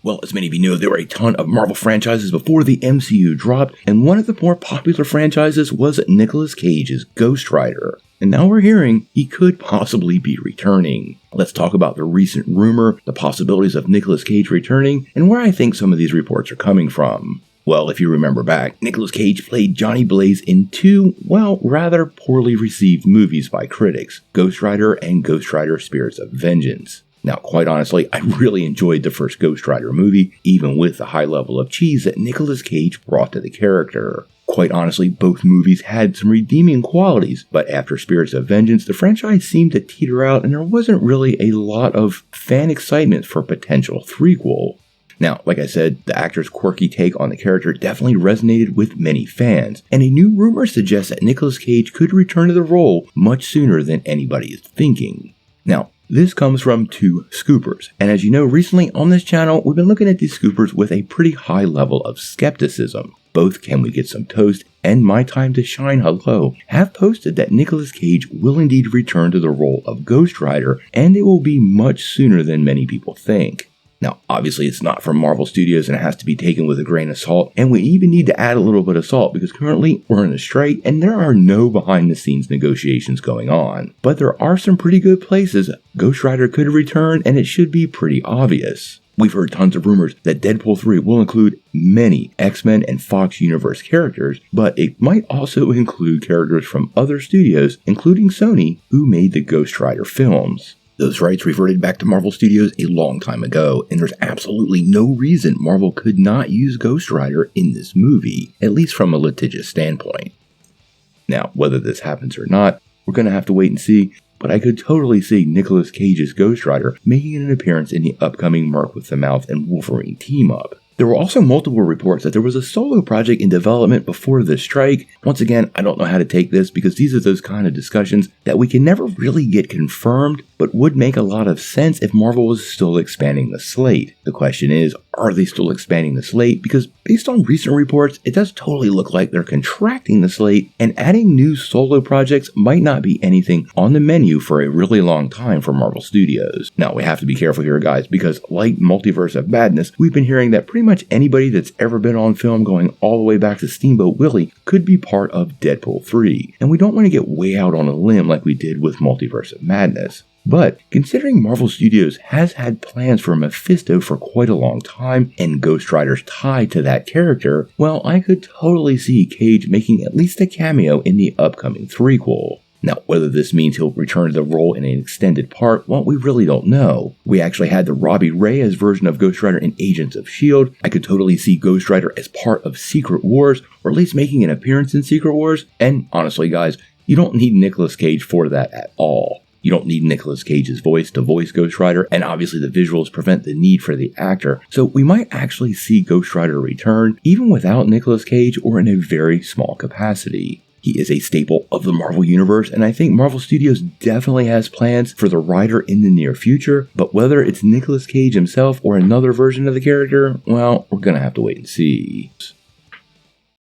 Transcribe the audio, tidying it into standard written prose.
Well, as many of you know, there were a ton of Marvel franchises before the MCU dropped, and one of the more popular franchises was Nicolas Cage's Ghost Rider. And now we're hearing he could possibly be returning. Let's talk about the recent rumor, the possibilities of Nicolas Cage returning, and where I think some of these reports are coming from. Well, if you remember back, Nicolas Cage played Johnny Blaze in two, rather poorly received movies by critics, Ghost Rider and Ghost Rider Spirits of Vengeance. Now, quite honestly, I really enjoyed the first Ghost Rider movie, even with the high level of cheese that Nicolas Cage brought to the character. Quite honestly, both movies had some redeeming qualities, but after Spirits of Vengeance, the franchise seemed to teeter out and there wasn't really a lot of fan excitement for a potential threequel. Now, like I said, the actor's quirky take on the character definitely resonated with many fans, and a new rumor suggests that Nicolas Cage could return to the role much sooner than anybody is thinking. Now, this comes from two scoopers, and as you know, recently on this channel, we've been looking at these scoopers with a pretty high level of skepticism. Both Can We Get Some Toast and My Time to Shine Hello have posted that Nicolas Cage will indeed return to the role of Ghost Rider, and it will be much sooner than many people think. Now, obviously it's not from Marvel Studios and it has to be taken with a grain of salt, and we even need to add a little bit of salt because currently we're in a strike and there are no behind the scenes negotiations going on. But there are some pretty good places Ghost Rider could return, and it should be pretty obvious. We've heard tons of rumors that Deadpool 3 will include many X-Men and Fox Universe characters, but it might also include characters from other studios, including Sony, who made the Ghost Rider films. Those rights reverted back to Marvel Studios a long time ago, and there's absolutely no reason Marvel could not use Ghost Rider in this movie, at least from a litigious standpoint. Now, whether this happens or not, we're going to have to wait and see, but I could totally see Nicolas Cage's Ghost Rider making an appearance in the upcoming Mark with the Mouth and Wolverine team-up. There were also multiple reports that there was a solo project in development before the strike. Once again, I don't know how to take this because these are those kind of discussions that we can never really get confirmed, but would make a lot of sense if Marvel was still expanding the slate. The question is, are they still expanding the slate? Because based on recent reports, it does totally look like they're contracting the slate, and adding new solo projects might not be anything on the menu for a really long time for Marvel Studios. Now, we have to be careful here, guys, because like Multiverse of Madness, we've been hearing that pretty much anybody that's ever been on film going all the way back to Steamboat Willie could be part of Deadpool 3, and we don't want to get way out on a limb like we did with Multiverse of Madness. But considering Marvel Studios has had plans for Mephisto for quite a long time, and Ghost Rider's tied to that character, well, I could totally see Cage making at least a cameo in the upcoming threequel. Now, whether this means he'll return to the role in an extended part, well, we really don't know. We actually had the Robbie Reyes version of Ghost Rider in Agents of S.H.I.E.L.D. I could totally see Ghost Rider as part of Secret Wars, or at least making an appearance in Secret Wars, and honestly, guys, you don't need Nicolas Cage for that at all. You don't need Nicolas Cage's voice to voice Ghost Rider, and obviously the visuals prevent the need for the actor, so we might actually see Ghost Rider return, even without Nicolas Cage or in a very small capacity. He is a staple of the Marvel Universe, and I think Marvel Studios definitely has plans for the Rider in the near future, but whether it's Nicolas Cage himself or another version of the character, well, we're gonna have to wait and see.